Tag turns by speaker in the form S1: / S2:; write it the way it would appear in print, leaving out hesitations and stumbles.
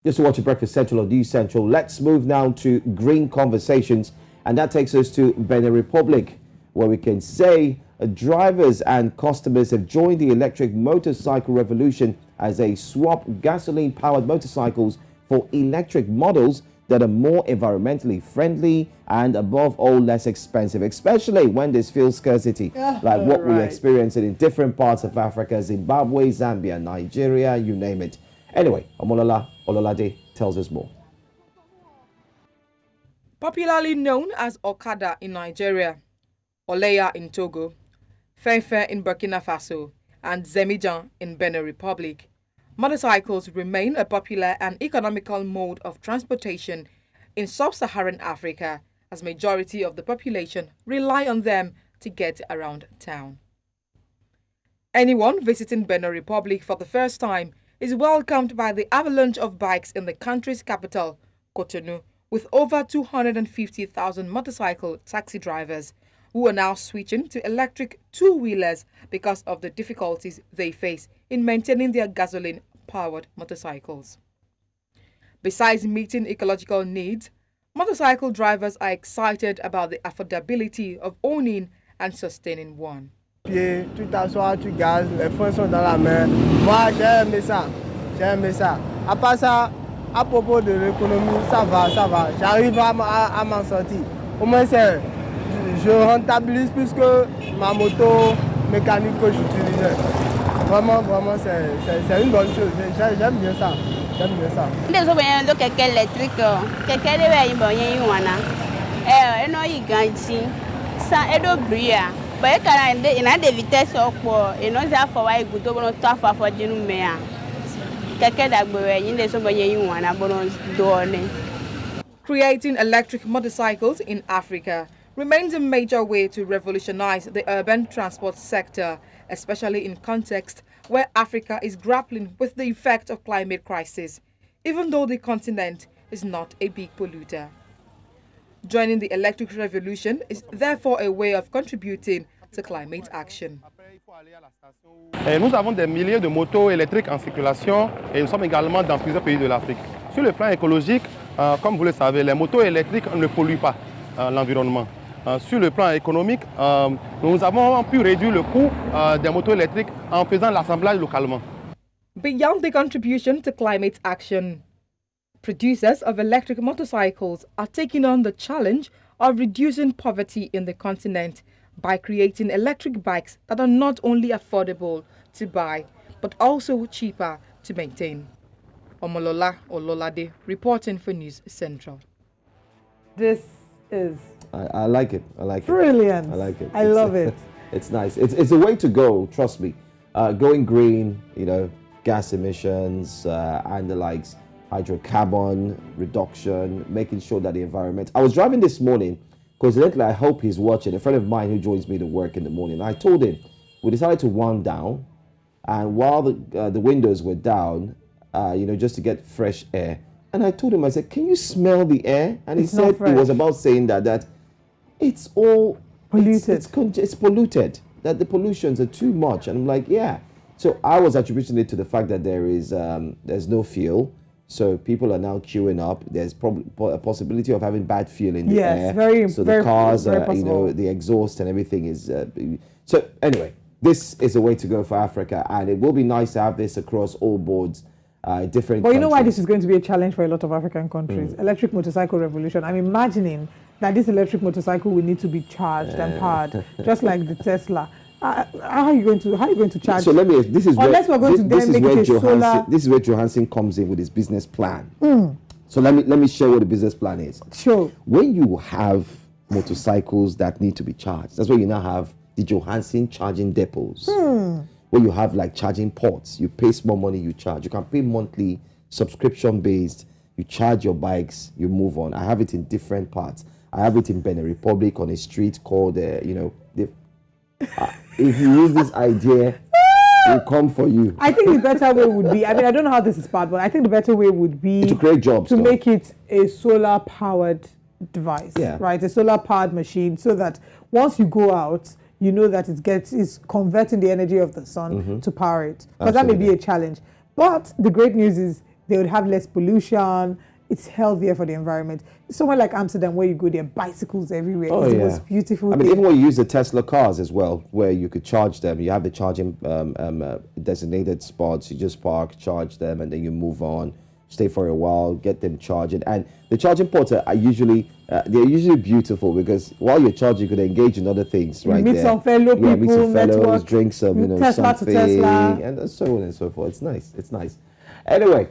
S1: Just to watch a Breakfast Central or News Central. Let's move now to green conversations, and that takes us to Benin Republic, where we can say drivers and customers have joined the electric motorcycle revolution as they swap gasoline-powered motorcycles for electric models that are more environmentally friendly and, above all, less expensive, especially when there's fuel scarcity, like what we're experiencing in different parts of Africa: Zimbabwe, Zambia, Nigeria, you name it. Anyway, Omolola Ololade tells us more.
S2: Popularly known as Okada in Nigeria, Oleya in Togo, Fefe in Burkina Faso, and Zemijan in Benin Republic, motorcycles remain a popular and economical mode of transportation in sub-Saharan Africa, as majority of the population rely on them to get around town. Anyone visiting Benin Republic for the first time is welcomed by the avalanche of bikes in the country's capital, Cotonou, with over 250,000 motorcycle taxi drivers who are now switching to electric two-wheelers because of the difficulties they face in maintaining their gasoline-powered motorcycles. Besides meeting ecological needs, motorcycle drivers are excited about the affordability of owning and sustaining one.
S3: Tu t'assois, tu gazes, les freins sont dans la main. Moi, j'ai aimé ça. J'ai aimé ça. À part ça, à propos de l'économie, ça va, ça va. J'arrive à m'en sortir. Au moins, je rentabilise plus que ma moto mécanique que j'utilisais. Vraiment, vraiment, c'est une bonne chose. J'aime bien ça. J'aime bien ça.
S4: Des quelqu'un électrique, quelqu'un de bien wana. Non, il gagne ici. Ça aide au bruit. But il y a des vitesses au cours et non, ça faut avoir goûté pour toi pour dire nous mais quelqu'un d'agboé il des choses bien wana bon donner.
S2: Creating electric motorcycles in Africa remains a major way to revolutionize the urban transport sector, especially in context where Africa is grappling with the effect of climate crisis, even though the continent is not a big polluter. Joining the electric revolution is therefore a way of contributing to climate action.
S5: Nous avons des milliers de motos électriques en circulation et nous sommes également dans plusieurs pays de l'Afrique. Sur le plan écologique, comme vous le savez, les motos électriques ne polluent pas l'environnement. Sur le plan économique, nous avons pu réduire le coût des motos électriques en faisant l'assemblage localement.
S2: Beyond the contribution to climate action, producers of electric motorcycles are taking on the challenge of reducing poverty in the continent by creating electric bikes that are not only affordable to buy, but also cheaper to maintain. Omolola Ololade reporting for News Central.
S6: This is...
S1: I like it. I like
S6: brilliant.
S1: it. I like it.
S6: I love it.
S1: It's nice. It's a way to go, trust me. Going green, gas emissions and the likes, hydrocarbon reduction, making sure that the environment. I was driving this morning, coincidentally, I hope he's watching, a friend of mine who joins me to work in the morning. I told him, we decided to wind down, and while the windows were down, just to get fresh air. And I told him, I said, can you smell the air? And he said, it was about saying that it's all polluted. It's polluted, that the pollutions are too much. And I'm like, yeah. So I was attributing it to the fact that there's no fuel. So people are now queuing up. There's probably a possibility of having bad fuel in the air. So the cars, the exhaust and everything is. So anyway, this is a way to go for Africa, and it will be nice to have this across all boards, different.
S6: But you know why this is going to be a challenge for a lot of African countries? Electric motorcycle revolution. I'm imagining that this electric motorcycle will need to be charged and powered, just like the Tesla. How are you going to charge?
S1: So let me. This is
S6: unless we're going to then make it a solar.
S1: This is where Johansson comes in with his business plan. So let me share what the business plan is.
S6: Sure.
S1: When you have motorcycles that need to be charged, that's where you now have the Johansson charging depots. Where you have like charging ports. You pay small money, you charge. You can pay monthly, subscription based. You charge your bikes, you move on. I have it in different parts. I have it in Benin Republic on a street called if you use this idea, will come for you.
S6: I think the better way would be, I don't know how this is part, but I think the better way would be
S1: to create jobs,
S6: to make it a solar-powered device, right? A solar-powered machine, so that once you go out, you know that it's converting the energy of the sun to power it. Because that may be a challenge. But the great news is they would have less pollution. It's healthier for the environment. Somewhere like Amsterdam, where you go, there are bicycles everywhere.
S1: Oh,
S6: it's the
S1: yeah.
S6: most beautiful
S1: I mean,
S6: thing.
S1: even when you use the Tesla cars as well, where you could charge them, you have the charging designated spots. You just park, charge them, and then you move on. Stay for a while, get them charging, and the charging ports are usually they're usually beautiful because while you're charging, you could engage in other things right
S6: meet
S1: there.
S6: some fellow
S1: Yeah, meet
S6: people,
S1: some fellows,
S6: network,
S1: drink some,
S6: Tesla to
S1: something,
S6: Tesla.
S1: and so on and so forth. It's nice. It's nice. Anyway.